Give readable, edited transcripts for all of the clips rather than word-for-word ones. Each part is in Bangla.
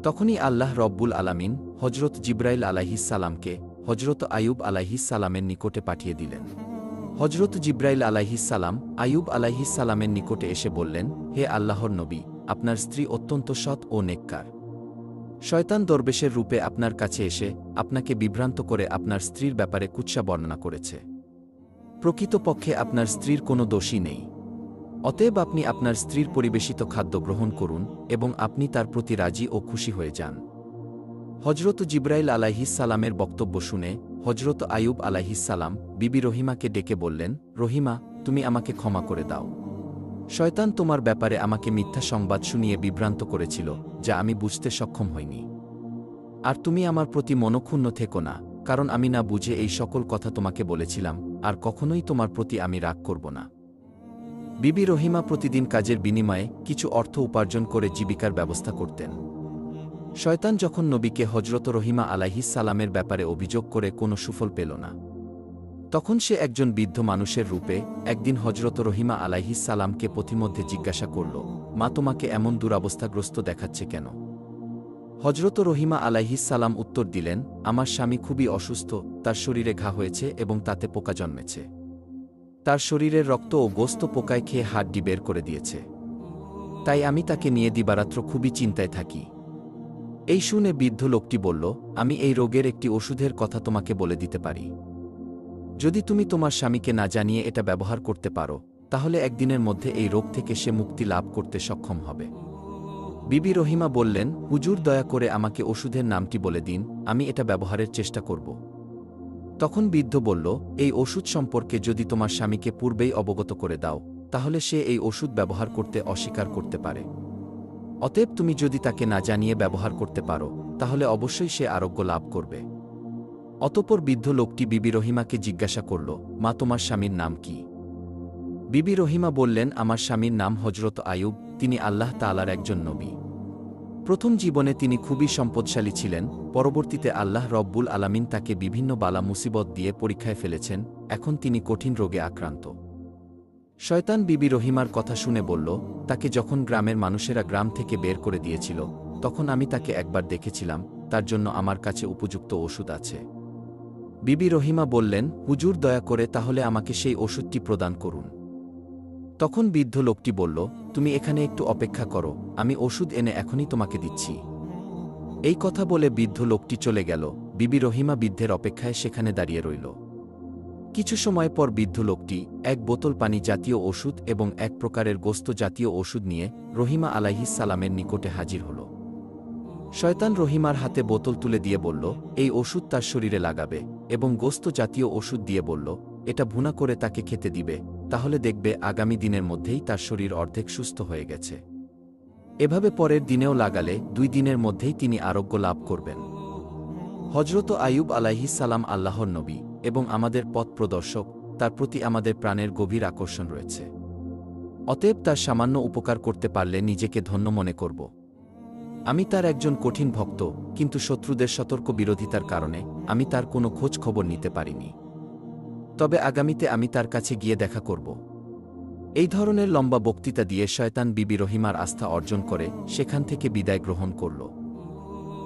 তখনই আল্লাহ রব্বুল আলামিন হজরত জিব্রাইল আলাইহিসসালামকে হজরত আয়ুব আলাইহিসসালামের নিকটে পাঠিয়ে দিলেন। হজরত জিব্রাইল আলাইহিসসালাম আয়ুব আলাইহিসসালামের নিকটে এসে বললেন, হে আল্লাহর নবী, আপনার স্ত্রী অত্যন্ত সৎ ও নেককার। শয়তান দরবেশের রূপে আপনার কাছে এসে আপনাকে বিভ্রান্ত করে আপনার স্ত্রীর ব্যাপারে কুৎসা বর্ণনা করেছে। প্রকৃতপক্ষে আপনার স্ত্রীর কোনো দোষই নেই। অতএব আপনি আপনার স্ত্রীর পরিবেশিত খাদ্য গ্রহণ করুন এবং আপনি তার প্রতি রাজি ও খুশি হয়ে যান। হজরত জিব্রাইল আলাইহিসসালামের বক্তব্য শুনে হজরত আয়ুব আলাইহিসসালাম বিবি রহিমাকে ডেকে বললেন, রহিমা, তুমি আমাকে ক্ষমা করে দাও। শয়তান তোমার ব্যাপারে আমাকে মিথ্যা সংবাদ শুনিয়ে বিভ্রান্ত করেছিল, যা আমি বুঝতে সক্ষম হইনি। আর তুমি আমার প্রতি মনক্ষুণ্ণ থেকো না, কারণ আমি না বুঝে এই সকল কথা তোমাকে বলেছিলাম, আর কখনোই তোমার প্রতি আমি রাগ করব না। বিবি রহিমা প্রতিদিন কাজের বিনিময়ে কিছু অর্থ উপার্জন করে জীবিকার ব্যবস্থা করতেন। শয়তান যখন নবীকে হজরত রহিমা আলাইহিসসালামের ব্যাপারে অভিযোগ করে কোনো সুফল পেল না, তখন সে একজন বৃদ্ধ মানুষের রূপে একদিন হজরত রহিমা আলাইহিসসালামকে পথিমধ্যে জিজ্ঞাসা করল, মা, তোমাকে এমন দুরবস্থাগ্রস্ত দেখাচ্ছে কেন? হজরত রহিমা আলাইহিসসালাম উত্তর দিলেন, আমার স্বামী খুবই অসুস্থ, তার শরীরে ঘা হয়েছে এবং তাতে পোকা জন্মেছে। তার শরীরের রক্ত ও গোস্ত পোকায় খেয়ে হাড্ডি বের করে দিয়েছে। তাই আমি তাকে নিয়ে দিবারাত্র খুবই চিন্তায় থাকি। এই শুনে বৃদ্ধ লোকটি বলল, আমি এই রোগের একটি ওষুধের কথা তোমাকে বলে দিতে পারি। যদি তুমি তোমার স্বামীকে না জানিয়ে এটা ব্যবহার করতে পারো, তাহলে একদিনের মধ্যে এই রোগ থেকে সে মুক্তি লাভ করতে সক্ষম হবে। বিবি রহিমা বললেন, হুজুর, দয়া করে আমাকে ওষুধের নামটি বলে দিন, আমি এটা ব্যবহারের চেষ্টা করব। তখন বৃদ্ধ বলল, এই ওষুধ সম্পর্কে যদি তোমার স্বামীকে পূর্বেই অবগত করে দাও, তাহলে সে এই ওষুধ ব্যবহার করতে অস্বীকার করতে পারে। অতএব তুমি যদি তাকে না জানিয়ে ব্যবহার করতে পারো, তাহলে অবশ্যই সে আরোগ্য লাভ করবে। অতঃপর বৃদ্ধ লোকটি বিবি রহিমাকে জিজ্ঞাসা করল, মা, তোমার স্বামীর নাম কি? বিবি রহিমা বললেন, আমার স্বামীর নাম হজরত আয়ুব, তিনি আল্লাহ তাআলার একজন নবী। প্রথম জীবনে তিনি খুবই সম্পদশালী ছিলেন, পরবর্তীতে আল্লাহ রব্বুল আলামিন তাকে বিভিন্ন বালা মুসিবত দিয়ে পরীক্ষায় ফেলেছেন, এখন তিনি কঠিন রোগে আক্রান্ত। শয়তান বিবি রহিমার কথা শুনে বলল, তাকে যখন গ্রামের মানুষেরা গ্রাম থেকে বের করে দিয়েছিল, তখন আমি তাকে একবার দেখেছিলাম, তার জন্য আমার কাছে উপযুক্ত ওষুধ আছে। বিবি রহিমা বললেন, হুজুর, দয়া করে তাহলে আমাকে সেই ওষুধটি প্রদান করুন। তখন বৃদ্ধ লোকটি বলল, তুমি এখানে একটু অপেক্ষা করো, আমি ওষুধ এনে এখনই তোমাকে দিচ্ছি। এই কথা বলে বৃদ্ধ লোকটি চলে গেল। বিবি রহিমা বৃদ্ধের অপেক্ষায় সেখানে দাঁড়িয়ে রইল। কিছু সময় পর বৃদ্ধ লোকটি এক বোতল পানি জাতীয় ওষুধ এবং এক প্রকারের গোস্ত জাতীয় ওষুধ নিয়ে রহিমা আলাইহিসসালামের নিকটে হাজির হল। শয়তান রহিমার হাতে বোতল তুলে দিয়ে বলল, এই ওষুধ তার শরীরে লাগাবে, এবং গোস্ত জাতীয় ওষুধ দিয়ে বলল, এটা ভুনা করে তাকে খেতে দিবে, তাহলে দেখবে আগামী দিনের মধ্যেই তার শরীর অর্ধেক সুস্থ হয়ে গেছে। এভাবে পরের দিনেও লাগালে 2 দিনের মধ্যেই তিনি আরোগ্য লাভ করবেন। হজরত আয়ুব আলাইহিসসালাম আল্লাহর নবী এবং আমাদের পথ প্রদর্শক, তার প্রতি আমাদের প্রাণের গভীর আকর্ষণ রয়েছে। অতএব তার সামান্য উপকার করতে পারলে নিজেকে ধন্য মনে করব। আমি তার একজন কঠিন ভক্ত, কিন্তু শত্রুদের সতর্ক বিরোধিতার কারণে আমি তার কোনো খোঁজ খবর নিতে পারিনি। তবে আগামীতে আমি তার কাছে গিয়ে দেখা করব। এই ধরনের লম্বা বক্তৃতা দিয়ে শয়তান বিবি রহিমার আস্থা অর্জন করে সেখান থেকে বিদায় গ্রহণ করল।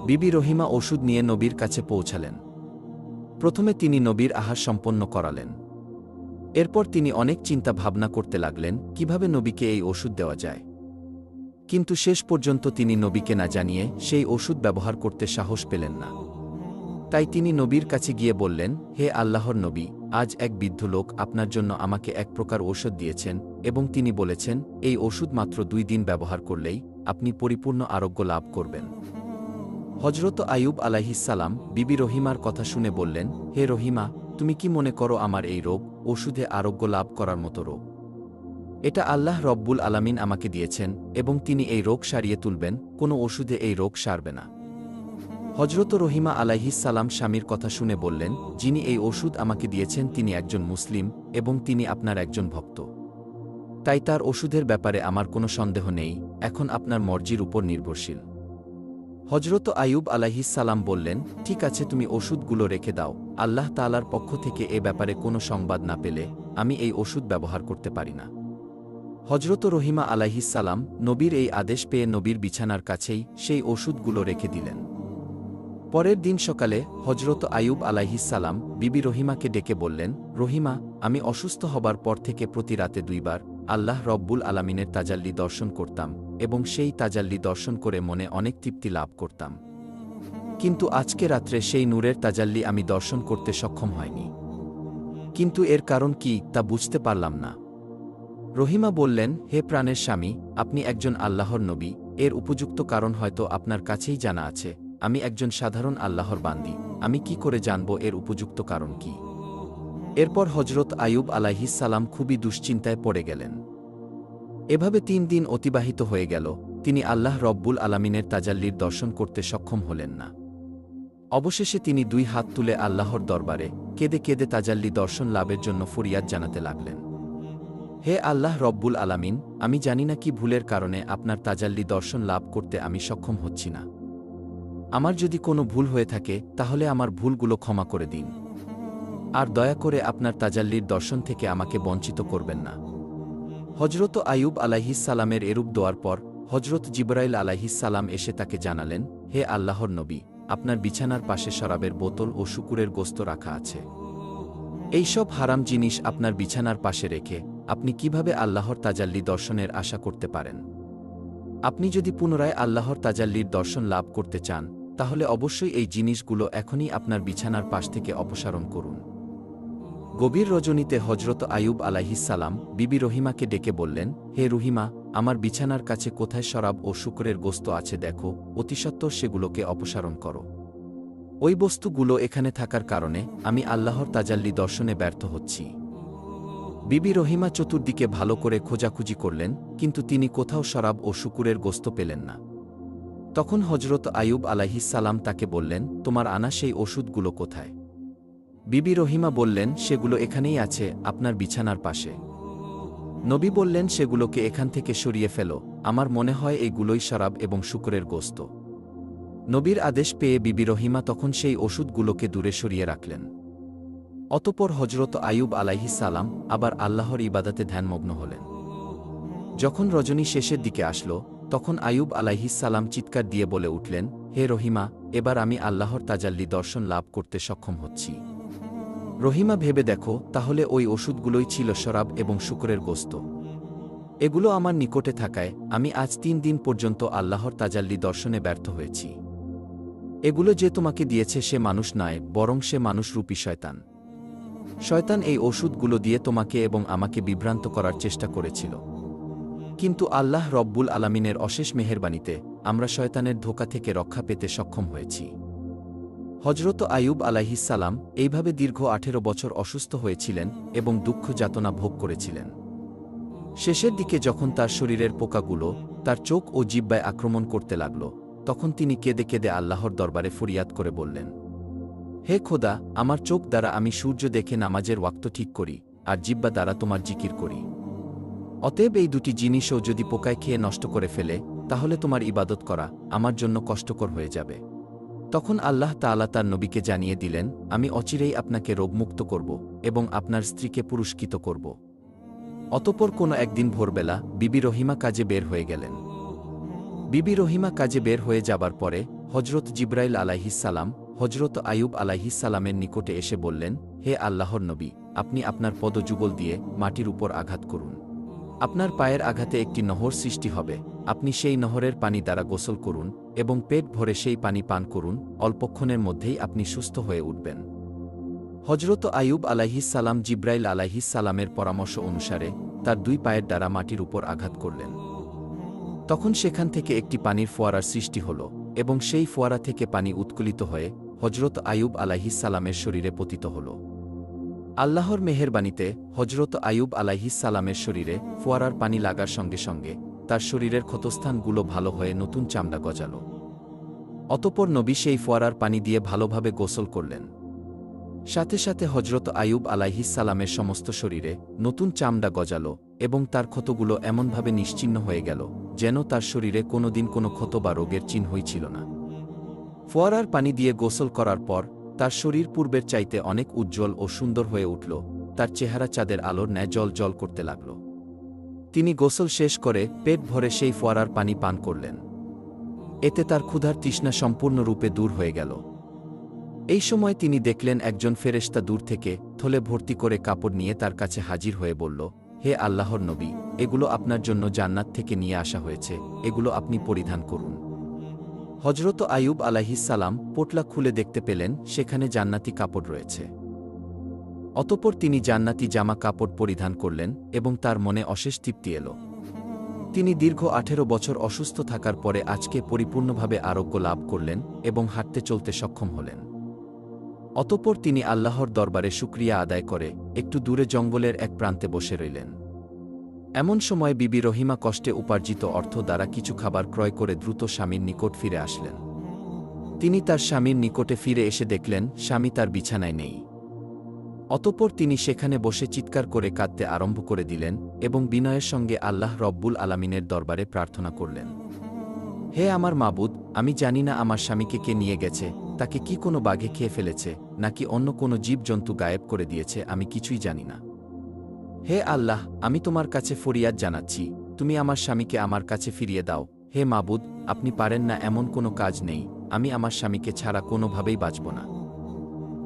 বিবি রহিমা ওষুধ নিয়ে নবীর কাছে পৌঁছালেন। প্রথমে তিনি নবীর আহার সম্পন্ন করালেন। এরপর তিনি অনেক চিন্তা ভাবনা করতে লাগলেন কিভাবে নবীকে এই ওষুধ দেওয়া যায়। কিন্তু শেষ পর্যন্ত তিনি নবীকে না জানিয়ে সেই ওষুধ ব্যবহার করতে সাহস পেলেন না। তাই তিনি নবীর কাছে গিয়ে বললেন, হে আল্লাহর নবী, আজ এক বৃদ্ধ লোক আপনার জন্য আমাকে এক প্রকার ঔষধ দিয়েছেন এবং তিনি বলেছেন, এই ওষুধ মাত্র 2 দিন ব্যবহার করলেই আপনি পরিপূর্ণ আরোগ্য লাভ করবেন। হজরত আয়ুব আলাইহিসসালাম বিবি রহিমার কথা শুনে বললেন, হে রহিমা, তুমি কি মনে করো আমার এই রোগ ওষুধে আরোগ্য লাভ করার মতো রোগ? এটা আল্লাহ রব্বুল আলামিন আমাকে দিয়েছেন এবং তিনি এই রোগ সারিয়ে তুলবেন, কোনো ওষুধে এই রোগ সারবে না। হজরত রহিমা আলাইহিসসালাম স্বামীর কথা শুনে বললেন, যিনি এই ওষুধ আমাকে দিয়েছেন তিনি একজন মুসলিম এবং তিনি আপনার একজন ভক্ত। তাই তার ওষুধের ব্যাপারে আমার কোনো সন্দেহ নেই, এখন আপনার মর্জির উপর নির্ভরশীল। হজরত আয়ুব আলাইহিসসালাম বললেন, ঠিক আছে, তুমি ওষুধগুলো রেখে দাও, আল্লাহ তাআলার পক্ষ থেকে এ ব্যাপারে কোনো সংবাদ না পেলে আমি এই ওষুধ ব্যবহার করতে পারি না। হজরত রহিমা আলাইহিস সালাম নবীর এই আদেশ পেয়ে নবীর বিছানার কাছেই সেই ওষুধগুলো রেখে দিলেন। পরের দিন সকালে হজরত আইয়ুব আলাইহিস সালাম বিবি রহিমাকে ডেকে বললেন, রহিমা, আমি অসুস্থ হবার পর থেকে প্রতি রাতে 2 বার আল্লাহ রব্বুল আলামিনের তাজাল্লি দর্শন করতাম এবং সেই তাজাল্লি দর্শন করে মনে অনেক তৃপ্তি লাভ করতাম। কিন্তু আজকে রাত্রে সেই নূরের তাজাল্লি আমি দর্শন করতে সক্ষম হয়নি। কিন্তু এর কারণ কি তা বুঝতে পারলাম না। রহিমা বললেন, হে প্রাণের স্বামী, আপনি একজন আল্লাহর নবী, এর উপযুক্ত কারণ হয়তো আপনার কাছেই জানা আছে। আমি একজন সাধারণ আল্লাহর বান্দী, আমি কি করে জানব এর উপযুক্ত কারণ কি? এরপর হজরত আইয়ুব আলাইহিস সালাম খুবই দুশ্চিন্তায় পড়ে গেলেন। এভাবে 3 দিন অতিবাহিত হয়ে গেল, তিনি আল্লাহ রব্বুল আলামিনের তাজাল্লির দর্শন করতে সক্ষম হলেন না। অবশেষে তিনি 2 হাত তুলে আল্লাহর দরবারে কেঁদে কেঁদে তাজাল্লি দর্শন লাভের জন্য ফরিয়াদ জানাতে লাগলেন। হে আল্লাহ রব্বুল আলামিন, আমি জানি না কি ভুলের কারণে আপনার তাজাল্লি দর্শন লাভ করতে আমি সক্ষম হচ্ছি না। আমার যদি কোনো ভুল হয়ে থাকে তাহলে আমার ভুলগুলো ক্ষমা করে দিন। আর দয়া করে আপনার তাজাল্লির দর্শন থেকে আমাকে বঞ্চিত করবেন না। হজরত আইয়ুব আলাইহিস সালামের এরূপ দোয়ার পর হজরত জিবরাইল আলাইহিস সালাম এসে তাকে জানালেন, হে আল্লাহর নবী, আপনার বিছানার পাশে শরাবের বোতল ও শূকরের গোস্ত রাখা আছে। এইসব হারাম জিনিস আপনার বিছানার পাশে রেখে আপনি কিভাবে আল্লাহর তাজাল্লি দর্শনের আশা করতে পারেন? আপনি যদি পুনরায় আল্লাহর তাজাল্লির দর্শন লাভ করতে চান তাহলে অবশ্যই এই জিনিসগুলো এখনই আপনার বিছানার পাশ থেকে অপসারণ করুন। গভীর রজনীতে হজরত আইয়ুব আলাইহিস সালাম বিবি রহিমাকে ডেকে বললেন, হে রহিমা, আমার বিছানার কাছে কোথায় শরাব ও শূকরের গোস্ত আছে দেখো, অতিসত্বর সেগুলোকে অপসারণ করো। ওই বস্তুগুলো এখানে থাকার কারণে আমি আল্লাহর তাজাল্লি দর্শনে ব্যর্থ হচ্ছি। বিবি রহিমা চতুর্দিকে ভালো করে খোঁজাখুঁজি করলেন, কিন্তু তিনি কোথাও শরাব ও শূকরের গোস্ত পেলেন না। তখন হজরত আইয়ুব আলাইহিস সালাম তাকে বললেন, তোমার আনা সেই ওষুধগুলো কোথায়? বিবি রহিমা বললেন, সেগুলো এখানেই আছে, আপনার বিছানার পাশে। নবী বললেন, সেগুলোকে এখান থেকে সরিয়ে ফেলো, আমার মনে হয় এইগুলোই শরাব এবং শূকরের গোস্ত। নবীর আদেশ পেয়ে বিবি রহিমা তখন সেই ওষুধগুলোকে দূরে সরিয়ে রাখলেন। অতঃপর হজরত আইয়ুব আলাইহিস সালাম আবার আল্লাহর ইবাদতে ধ্যানমগ্ন হলেন। যখন রজনী শেষের দিকে আসল তখন আইয়ুব আলাইহিস সালাম চিৎকার দিয়ে বলে উঠলেন, হে রহিমা, এবার আমি আল্লাহর তাজাল্লি দর্শন লাভ করতে সক্ষম হচ্ছি। রহিমা, ভেবে দেখো, তাহলে ওই ওষুধগুলোই ছিল শরাব এবং শূকরের গোস্ত। এগুলো আমার নিকটে থাকায় আমি আজ 3 দিন পর্যন্ত আল্লাহর তাজাল্লি দর্শনে ব্যর্থ হয়েছি। এগুলো যে তোমাকে দিয়েছে সে মানুষ নয়, বরং সে মানুষরূপী শয়তান। শয়তান এই ওষুধগুলো দিয়ে তোমাকে এবং আমাকে বিভ্রান্ত করার চেষ্টা করেছিল। কিন্তু আল্লাহ রব্বুল আলামিনের অশেষ মেহেরবানিতে আমরা শয়তানের ধোঁকা থেকে রক্ষা পেতে সক্ষম হয়েছি। হজরত আইয়ুব আলাইহিস সালাম এইভাবে দীর্ঘ 18 বছর অসুস্থ হয়েছিলেন এবং দুঃখ যাতনা ভোগ করেছিলেন। শেষের দিকে যখন তার শরীরের পোকাগুলো তার চোখ ও জিহ্বায় আক্রমণ করতে লাগল, তখন তিনি কেঁদে কেঁদে আল্লাহর দরবারে ফরিয়াদ করে বললেন, হে খোদা, আমার চোখ দ্বারা আমি সূর্য দেখে নামাজের ওয়াক্ত ঠিক করি, আর জিহ্বা দ্বারা তোমার জিকির করি। অতএব এই দুটি জিনিসও যদি পোকায় খেয়ে নষ্ট করে ফেলে তাহলে তোমার ইবাদত করা আমার জন্য কষ্টকর হয়ে যাবে। তখন আল্লাহ তাআলা তার নবীকে জানিয়ে দিলেন, আমি অচিরেই আপনাকে রোগমুক্ত করব এবং আপনার স্ত্রীকে পুরস্কৃত করব। অতঃপর কোনো একদিন ভোরবেলা বিবি রহিমা কাজে বের হয়ে গেলেন। বিবি রহিমা কাজে বের হয়ে যাবার পরে হজরত জিবরাইল আলাইহিস সালাম হজরত আইয়ুব আলাইহিস সালামের নিকটে এসে বললেন, হে আল্লাহর নবী, আপনি আপনার পদযুগল দিয়ে মাটির উপর আঘাত করুন। আপনার পায়ের আঘাতে একটি নহর সৃষ্টি হবে, আপনি সেই নহরের পানি দ্বারা গোসল করুন এবং পেট ভরে সেই পানি পান করুন, অল্পক্ষণের মধ্যেই আপনি সুস্থ হয়ে উঠবেন। হজরত আইয়ুব আলাইহিস সালাম জিবরাইল আলাইহিস সালামের পরামর্শ অনুসারে তার 2 পায়ের দ্বারা মাটির উপর আঘাত করলেন। তখন সেখান থেকে একটি পানির ফোয়ারার সৃষ্টি হল এবং সেই ফোয়ারা থেকে পানি উৎকলিত হয়ে হজরত আইয়ুব আলাইহিস সালামের শরীরে পতিত হল। আল্লাহর মেহেরবানিতে হজরত আইয়ুব আলাইহিস সালামের শরীরে ফোয়ারার পানি লাগার সঙ্গে সঙ্গে তার শরীরের ক্ষতস্থানগুলো ভালো হয়ে নতুন চামড়া গজাল। অতঃপর নবী সেই ফোয়ারার পানি দিয়ে ভালোভাবে গোসল করলেন। সাথে সাথে হজরত আইয়ুব আলাইহিস সালামের সমস্ত শরীরে নতুন চামড়া গজাল এবং তার ক্ষতগুলো এমনভাবে নিশ্চিহ্ন হয়ে গেল যেন তার শরীরে কোনোদিন কোনো ক্ষত বা রোগের চিহ্নই ছিল না। ফোয়ারার পানি দিয়ে গোসল করার পর তার শরীর পূর্বের চাইতে অনেক উজ্জ্বল ও সুন্দর হয়ে উঠল, তার চেহারা চাঁদের আলোর ন্যায় জল জল করতে লাগল। তিনি গোসল শেষ করে পেট ভরে সেই ফোয়ারার পানি পান করলেন। এতে তার ক্ষুধার তৃষ্ণা সম্পূর্ণরূপে দূর হয়ে গেল। এই সময় তিনি দেখলেন একজন ফেরেশতা দূর থেকে থলে ভর্তি করে কাপড় নিয়ে তার কাছে হাজির হয়ে বলল, হে আল্লাহর নবী, এগুলো আপনার জন্য জান্নাত থেকে নিয়ে আসা হয়েছে, এগুলো আপনি পরিধান করুন। হজরত আইয়ুব আলাইহিসসালাম পোটলা খুলে দেখতে পেলেন সেখানে জান্নাতি কাপড় রয়েছে। অতঃপর তিনি জান্নাতি জামা কাপড় পরিধান করলেন এবং তার মনে অশেষ তৃপ্তি এল। তিনি দীর্ঘ 18 বছর অসুস্থ থাকার পরে আজকে পরিপূর্ণভাবে আরোগ্য লাভ করলেন এবং হাঁটতে চলতে সক্ষম হলেন। অতঃপর তিনি আল্লাহর দরবারে শুকরিয়া আদায় করে একটু দূরে জঙ্গলের এক প্রান্তে বসে রইলেন। এমন সময় বিবি রহিমা কষ্টে উপার্জিত অর্থ দ্বারা কিছু খাবার ক্রয় করে দ্রুত স্বামীর নিকট ফিরে আসলেন। তিনি তার স্বামীর নিকটে ফিরে এসে দেখলেন স্বামী তার বিছানায় নেই। অতঃপর তিনি সেখানে বসে চিৎকার করে কাঁদতে আরম্ভ করে দিলেন এবং বিনয়ের সঙ্গে আল্লাহ রব্বুল আলামিনের দরবারে প্রার্থনা করলেন, হে আমার মাবুদ, আমি জানি না আমার স্বামীকে কে নিয়ে গেছে, তাকে কি কোনো বাঘে খেয়ে ফেলেছে নাকি অন্য কোনো জীবজন্তু গায়েব করে দিয়েছে, আমি কিছুই জানি না। হে আল্লাহ, আমি তোমার কাছে ফরিয়াদ জানাচ্ছি, তুমি আমার স্বামীকে আমার কাছে ফিরিয়ে দাও। হে মাবুদ, আপনি পারেন না এমন কোনো কাজ নেই, আমি আমার স্বামীকে ছাড়া কোনোভাবেই বাঁচব না।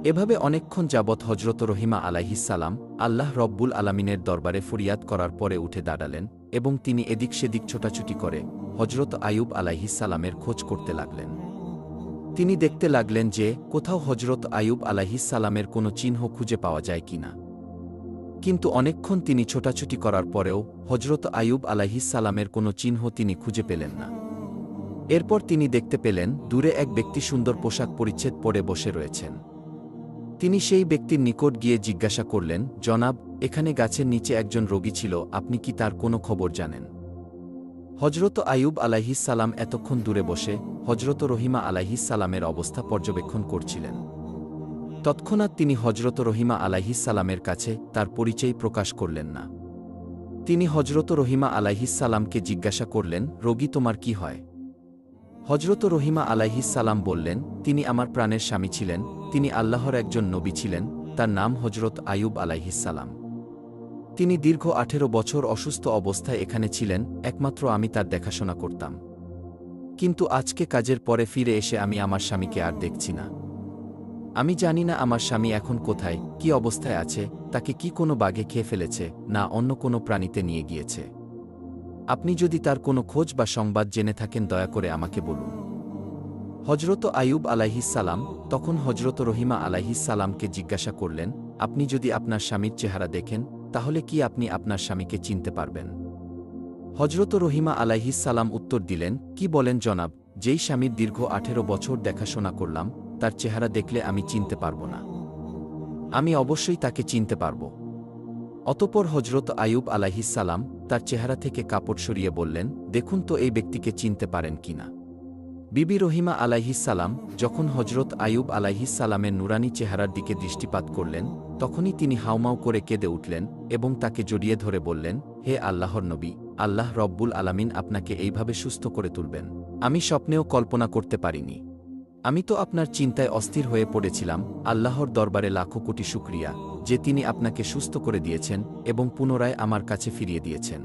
এভাবে অনেকক্ষণ যাবৎ হজরত রহিমা আলাইহিসসালাম আল্লাহ রব্বুল আলামিনের দরবারে ফরিয়াদ করার পরে উঠে দাঁড়ালেন এবং তিনি এদিক সেদিক ছোটাছুটি করে হজরত আইয়ুব আলাইহিসসালামের খোঁজ করতে লাগলেন। তিনি দেখতে লাগলেন যে কোথাও হজরত আইয়ুব আলাইহিসসালামের কোনো চিহ্ন খুঁজে পাওয়া যায় কিনা। কিন্তু অনেকক্ষণ তিনি ছোটাছুটি করার পরেও হজরত আইয়ুব আলাইহিসসালামের কোনো চিহ্ন তিনি খুঁজে পেলেন না। এরপর তিনি দেখতে পেলেন দূরে এক ব্যক্তি সুন্দর পোশাক পরিচ্ছেদ পরে বসে রয়েছেন। তিনি সেই ব্যক্তির নিকট গিয়ে জিজ্ঞাসা করলেন, জনাব, এখানে গাছের নিচে একজন রোগী ছিল, আপনি কি তার কোনো খবর জানেন? হজরত আইয়ুব আলাইহিসসালাম এতক্ষণ দূরে বসে হজরত রহিমা আলাইহিসসালামের অবস্থা পর্যবেক্ষণ করছিলেন। তৎক্ষণাৎ তিনি হজরত রহিমা আলাইহিসসালামের কাছে তার পরিচয় প্রকাশ করলেন না। তিনি হজরত রহিমা আলাইহিসসালামকে জিজ্ঞাসা করলেন, রোগী তোমার কি হয়? হজরত রহিমা আলাইহিসসালাম বললেন, তিনি আমার প্রাণের স্বামী ছিলেন, তিনি আল্লাহর একজন নবী ছিলেন, তার নাম হজরত আইয়ুব আলাইহিসসালাম। তিনি দীর্ঘ 18 বছর অসুস্থ অবস্থায় এখানে ছিলেন, একমাত্র আমি তার দেখাশোনা করতাম। কিন্তু আজকে কাজের পরে ফিরে এসে আমি আমার স্বামীকে আর দেখছি না। আমি জানি না আমার স্বামী এখন কোথায়, কি অবস্থায় আছে, তাকে কি কোনো বাঘে খেয়ে ফেলেছে না অন্য কোনো প্রাণীতে নিয়ে গিয়েছে। আপনি যদি তার কোনো খোঁজ বা সংবাদ জেনে থাকেন দয়া করে আমাকে বলুন। হজরত আইয়ুব আলাইহিসসালাম তখন হজরত রহিমা আলাইহিসসালামকে জিজ্ঞাসা করলেন, আপনি যদি আপনার স্বামীর চেহারা দেখেন তাহলে কি আপনি আপনার স্বামীকে চিনতে পারবেন? হজরত রহিমা আলাইহিসসালাম উত্তর দিলেন, কি বলেন জনাব, যেই স্বামীর দীর্ঘ 18 বছর দেখাশোনা করলাম তার চেহারা দেখলে আমি চিনতে পারব না? আমি অবশ্যই তাকে চিনতে পারব। অতঃপর হজরত আইয়ুব আলাইহিসসালাম তার চেহারা থেকে কাপড় সরিয়ে বললেন, দেখুন তো এই ব্যক্তিকে চিনতে পারেন কিনা। বিবি রহিমা আলাইহিসসালাম যখন হজরত আইয়ুব আলাইহিসসালামের নুরানি চেহারার দিকে দৃষ্টিপাত করলেন তখনই তিনি হাউমাউ করে কেঁদে উঠলেন এবং তাকে জড়িয়ে ধরে বললেন, হে আল্লাহর নবী, আল্লাহ রব্বুল আলামিন আপনাকে এইভাবে সুস্থ করে তুলবেন আমি স্বপ্নেও কল্পনা করতে পারিনি। আমি তো আপনার চিন্তায় অস্থির হয়ে পড়েছিলাম। আল্লাহর দরবারে লাখো কোটি শুকরিয়া যে তিনি আপনাকে সুস্থ করে দিয়েছেন এবং পুনরায় আমার কাছে ফিরিয়ে দিয়েছেন।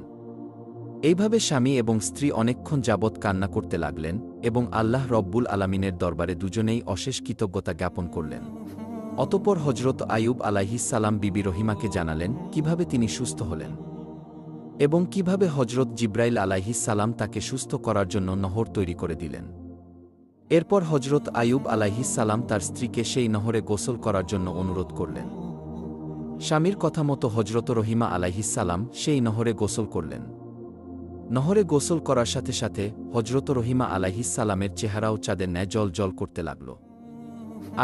এইভাবে স্বামী এবং স্ত্রী অনেকক্ষণ যাবৎ কান্না করতে লাগলেন এবং আল্লাহ রব্বুল আলামিনের দরবারে দুজনেই অশেষ কৃতজ্ঞতা জ্ঞাপন করলেন। অতঃপর হজরত আইয়ুব আলাইহিসসালাম বিবি রহিমাকে জানালেন কিভাবে তিনি সুস্থ হলেন এবং কিভাবে হজরত জিব্রাইল আলাইহিসসালাম তাকে সুস্থ করার জন্য নহর তৈরি করে দিলেন। এরপর হজরত আইয়ুব আলাইহিসসালাম তার স্ত্রীকে সেই নহরে গোসল করার জন্য অনুরোধ করলেন। স্বামীর কথা মতো হজরত রহিমা আলাইহিসসালাম সেই নহরে গোসল করলেন। নহরে গোসল করার সাথে সাথে হজরত রহিমা আলাইহিসসালামের চেহারাও চাঁদের ন্যায় জল জল করতে লাগল।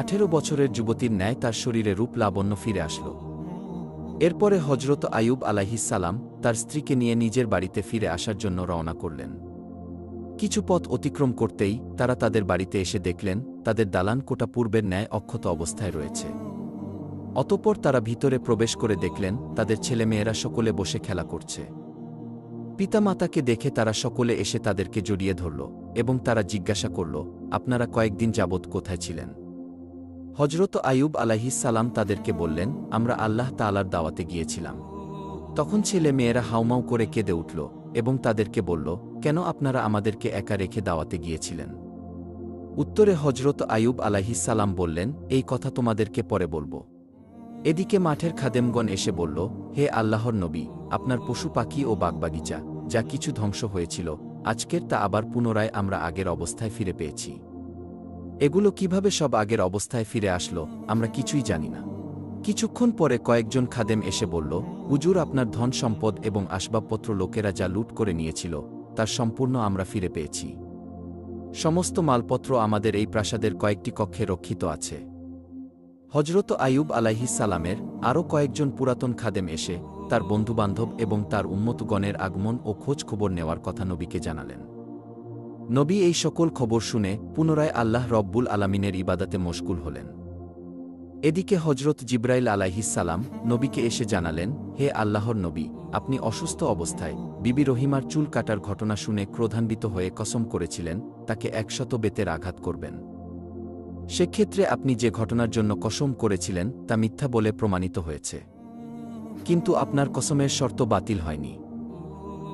18 বছরের যুবতীর ন্যায় তার শরীরে রূপ লাবণ্য ফিরে আসল। এরপরে হজরত আইয়ুব আলাইহিসসালাম তার স্ত্রীকে নিয়ে নিজের বাড়িতে ফিরে আসার জন্য রওনা করলেন। কিছু পথ অতিক্রম করতেই তারা তাদের বাড়িতে এসে দেখলেন তাদের দালান কোটা পূর্বের ন্যায় অক্ষত অবস্থায় রয়েছে। অতঃপর তারা ভিতরে প্রবেশ করে দেখলেন তাদের ছেলেমেয়েরা সকলে বসে খেলা করছে। পিতামাতাকে দেখে তারা সকলে এসে তাদেরকে জড়িয়ে ধরল এবং তারা জিজ্ঞাসা করল, আপনারা কয়েকদিন যাবৎ কোথায় ছিলেন? হজরত আইয়ুব আলাইহিসসালাম তাদেরকে বললেন, আমরা আল্লাহ তাআলার দাওয়াতে গিয়েছিলাম। তখন ছেলে মেয়েরা হাউমাউ করে কেঁদে উঠল এবং তাদেরকে বলল, কেন আপনারা আমাদেরকে একা রেখে দাওয়াতে গিয়েছিলেন? উত্তরে হজরত আইয়ুব আলাইহিসসালাম বললেন, এই কথা তোমাদেরকে পরে বলবো। এদিকে মাঠের খাদেমগণ এসে বলল, হে আল্লাহর নবী, আপনার পশু পাখি ও বাগবাগিচা যা কিছু ধ্বংস হয়েছিল, আজকের তা আবার পুনরায় আমরা আগের অবস্থায় ফিরে পেয়েছি। এগুলো কিভাবে সব আগের অবস্থায় ফিরে আসলো আমরা কিছুই জানি না। কিছুক্ষণ পরে কয়েকজন খাদেম এসে বলল, হুজুর, আপনার ধন সম্পদ এবং আসবাবপত্র লোকেরা যা লুট করে নিয়েছিল তার সম্পূর্ণ আমরা ফিরে পেয়েছি। সমস্ত মালপত্র আমাদের এই প্রাসাদের কয়েকটি কক্ষে রক্ষিত আছে। হজরত আইয়ুব আলাইহিসসালামের আরও কয়েকজন পুরাতন খাদেম এসে তার বন্ধুবান্ধব এবং তার উম্মতগণের আগমন ও খোঁজ খবর নেওয়ার কথা নবীকে জানালেন। নবী এই সকল খবর শুনে পুনরায় আল্লাহ রব্বুল আলামিনের ইবাদাতে মশগুল হলেন। এদিকে হজরত জিব্রাইল আলাইহিসসালাম নবীকে এসে জানালেন, হে আল্লাহর নবী, আপনি অসুস্থ অবস্থায় বিবি রহিমার চুল কাটার ঘটনা শুনে ক্রোধান্বিত হয়ে কসম করেছিলেন তাকে 100 বেতের আঘাত করবেন। সেক্ষেত্রে আপনি যে ঘটনার জন্য কসম করেছিলেন তা মিথ্যা বলে প্রমাণিত হয়েছে, কিন্তু আপনার কসমের শর্ত বাতিল হয়নি।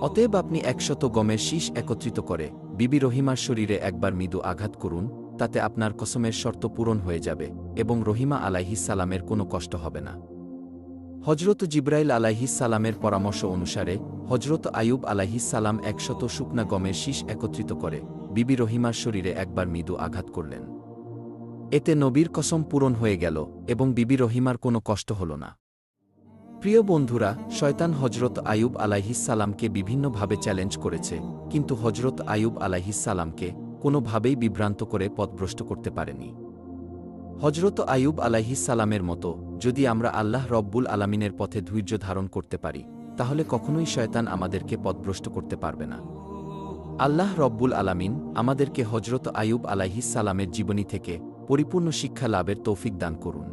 অতএব আপনি 100 গমের শীষ একত্রিত করে বিবি রহিমার শরীরে একবার মৃদু আঘাত করুন, তাতে আপনার কসমের শর্ত পূরণ হয়ে যাবে এবং রহিমা আলাইহিসসালামের কোনো কষ্ট হবে না। হজরত জিব্রাইল আলাইহিসসালামের পরামর্শ অনুসারে হজরত আইয়ুব আলাইহিসসালাম 100 শুকনা গমের শীষ একত্রিত করে বিবি রহিমার শরীরে একবার মৃদু আঘাত করলেন। এতে নবীর কসম পূরণ হয়ে গেল এবং বিবি রহিমার কোনো কষ্ট হল না। প্রিয় বন্ধুরা, শয়তান হজরত আইয়ুব আলাইহিসসালামকে বিভিন্নভাবে চ্যালেঞ্জ করেছে, কিন্তু হজরত আইয়ুব আলাইহিসসালামকে কোনোভাবেই বিভ্রান্ত করে পথভ্রষ্ট করতে পারেনি। হজরত আইয়ুব আলাইহিসসালামের মতো যদি আমরা আল্লাহ রব্বুল আলামিনের পথে ধৈর্য ধারণ করতে পারি, তাহলে কখনোই শয়তান আমাদেরকে পথভ্রষ্ট করতে পারবে না। আল্লাহ রব্বুল আলামিন আমাদেরকে হজরত আইয়ুব আলাইহিসসালামের জীবনী থেকে পরিপূর্ণ শিক্ষা লাভের তৌফিক দান করুন।